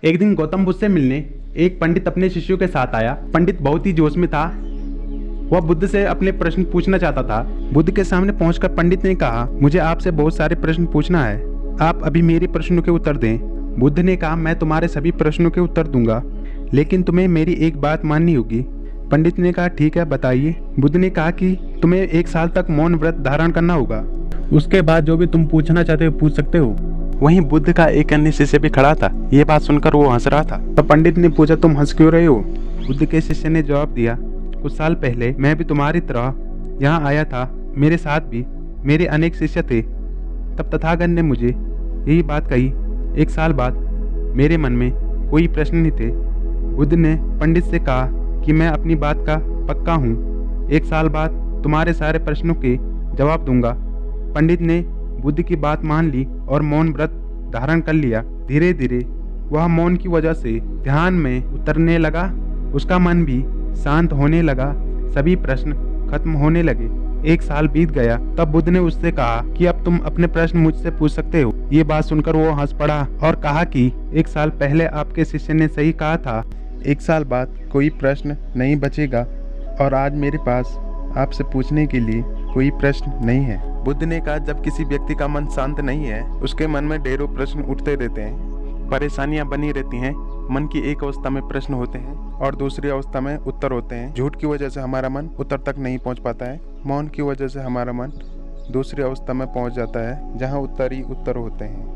एक दिन गौतम बुद्ध से मिलने एक पंडित अपने शिष्यों के साथ आया। पंडित बहुत ही जोश में था। वह बुद्ध से अपने प्रश्न पूछना चाहता था। बुद्ध के सामने पहुंचकर पंडित ने कहा, मुझे आपसे बहुत सारे प्रश्न पूछना है, आप अभी मेरे प्रश्नों के उत्तर दें। बुद्ध ने कहा, मैं तुम्हारे सभी प्रश्नों के उत्तर दूंगा, लेकिन तुम्हें मेरी एक बात माननी होगी। पंडित ने कहा, ठीक है, बताइए। बुद्ध ने कहा कि तुम्हें 1 साल तक मौन व्रत धारण करना होगा। उसके बाद जो भी तुम पूछना चाहते हो पूछ सकते हो। वहीं बुद्ध का एक अन्य शिष्य भी खड़ा था। ये बात सुनकर वो हंस रहा था। तो पंडित ने पूछा, तुम हंस क्यों रहे हो? बुद्ध के शिष्य ने जवाब दिया, कुछ साल पहले मैं भी तुम्हारी तरह यहाँ आया था। मेरे साथ भी मेरे अनेक शिष्य थे। तब तथागत ने मुझे यही बात कही। 1 साल बाद मेरे मन में कोई प्रश्न नहीं थे। बुद्ध ने पंडित से कहा कि मैं अपनी बात का पक्का हूँ। 1 साल बाद तुम्हारे सारे प्रश्नों के जवाब दूंगा। पंडित ने बुद्ध की बात मान ली और मौन व्रत धारण कर लिया। धीरे धीरे वह मौन की वजह से ध्यान में उतरने लगा। उसका मन भी शांत होने लगा। सभी प्रश्न खत्म होने लगे। 1 साल बीत गया। तब बुद्ध ने उससे कहा कि अब तुम अपने प्रश्न मुझसे पूछ सकते हो। ये बात सुनकर वो हंस पड़ा और कहा कि 1 साल पहले आपके शिष्य ने सही कहा था। 1 साल बाद कोई प्रश्न नहीं बचेगा और आज मेरे पास आपसे पूछने के लिए कोई प्रश्न नहीं है। बुद्ध ने कहा, जब किसी व्यक्ति का मन शांत नहीं है, उसके मन में ढेरों प्रश्न उठते रहते हैं, परेशानियां बनी रहती हैं। मन की एक अवस्था में प्रश्न होते हैं और दूसरी अवस्था में उत्तर होते हैं। झूठ की वजह से हमारा मन उत्तर तक नहीं पहुंच पाता है। मौन की वजह से हमारा मन दूसरी अवस्था में पहुंच जाता है, जहां उत्तर ही उत्तर होते हैं।